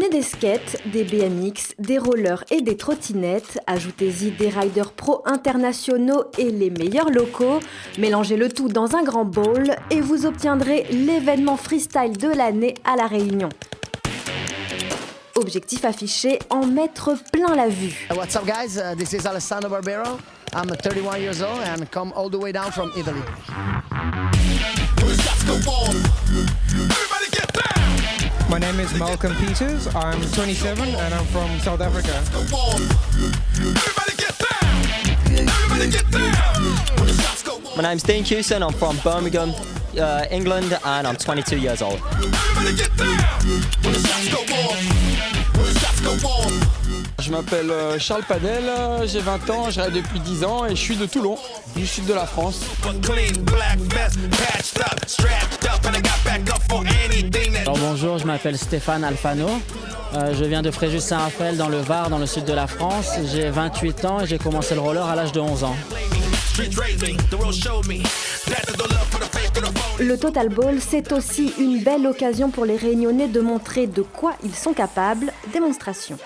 Prenez des skates, des BMX, des rollers et des trottinettes, ajoutez-y des riders pro internationaux et les meilleurs locaux, mélangez le tout dans un grand bowl et vous obtiendrez l'événement freestyle de l'année à La Réunion. Objectif affiché, en mettre plein la vue. What's up guys, this is Alessandro Barbero. I'm 31 years old and come all the way down from Italy. My name is Malcolm Peters, I'm 27 and I'm from South Africa. My name's Dean Hewson, I'm from Birmingham, England, and I'm 22 years old. Je m'appelle Charles Padel, j'ai 20 ans, je rêve depuis 10 ans et je suis de Toulon, du sud de la France. Alors bonjour, je m'appelle Stéphane Alfano, je viens de Fréjus-Saint-Raphaël dans le Var, dans le sud de la France. J'ai 28 ans et j'ai commencé le roller à l'âge de 11 ans. Le Total Ball, c'est aussi une belle occasion pour les Réunionnais de montrer de quoi ils sont capables. Démonstration.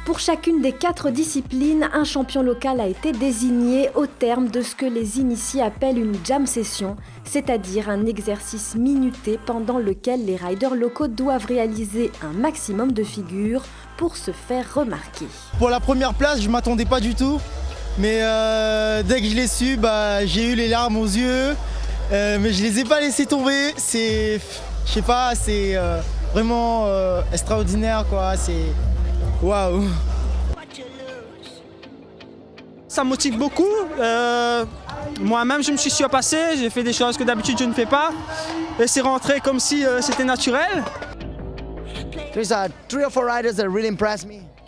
Pour chacune des 4 disciplines, un champion local a été désigné au terme de ce que les initiés appellent une jam session, c'est-à-dire un exercice minuté pendant lequel les riders locaux doivent réaliser un maximum de figures pour se faire remarquer. Pour la première place, je ne m'attendais pas du tout, mais dès que je l'ai su, j'ai eu les larmes aux yeux, mais je ne les ai pas laissés tomber. C'est, je sais pas, c'est vraiment extraordinaire, quoi. C'est waouh! Ça me motive beaucoup. Moi-même, je me suis surpassé. J'ai fait des choses que d'habitude je ne fais pas. Et c'est rentré comme si c'était naturel.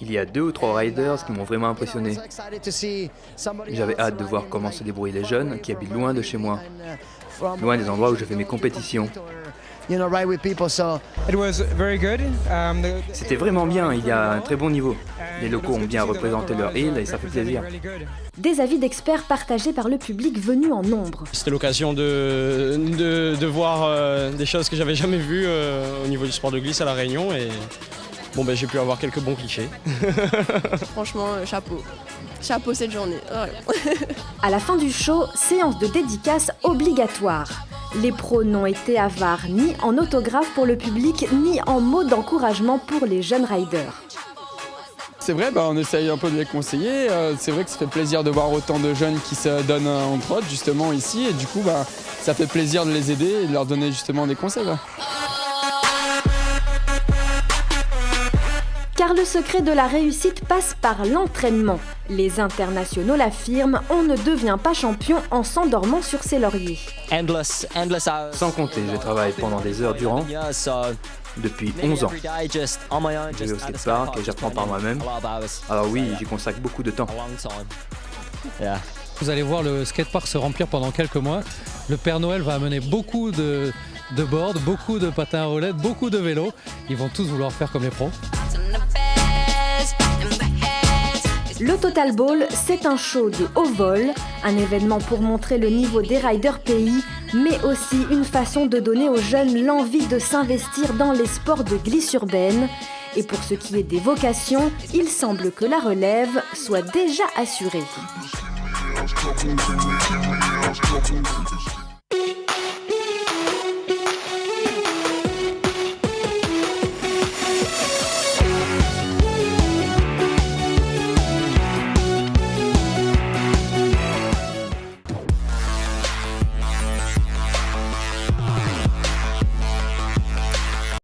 Il y a 2 ou 3 riders qui m'ont vraiment impressionné. J'avais hâte de voir comment se débrouillent les jeunes qui habitent loin de chez moi, loin des endroits où je fais mes compétitions. C'était vraiment bien, il y a un très bon niveau. Les locaux ont bien représenté leur île et ça fait plaisir. Des avis d'experts partagés par le public venu en nombre. C'était l'occasion de voir des choses que j'avais jamais vues au niveau du sport de glisse à La Réunion et bon, j'ai pu avoir quelques bons clichés. Franchement, chapeau. Chapeau cette journée. À la fin du show, séance de dédicace obligatoire. Les pros n'ont été avares ni en autographes pour le public, ni en mots d'encouragement pour les jeunes riders. C'est vrai, on essaye un peu de les conseiller. C'est vrai que ça fait plaisir de voir autant de jeunes qui se donnent en prod justement ici. Et du coup, ça fait plaisir de les aider et de leur donner justement des conseils. Car le secret de la réussite passe par l'entraînement. Les internationaux l'affirment, on ne devient pas champion en s'endormant sur ses lauriers. Sans compter, je travaille pendant des heures durant, depuis 11 ans. Je vais au skatepark et j'apprends par moi-même. Alors oui, j'y consacre beaucoup de temps. Vous allez voir le skatepark se remplir pendant quelques mois. Le Père Noël va amener beaucoup de boards, beaucoup de patins à roulettes, beaucoup de vélos. Ils vont tous vouloir faire comme les pros. Le Total Ball, c'est un show de haut vol, un événement pour montrer le niveau des riders pays, mais aussi une façon de donner aux jeunes l'envie de s'investir dans les sports de glisse urbaine. Et pour ce qui est des vocations, il semble que la relève soit déjà assurée.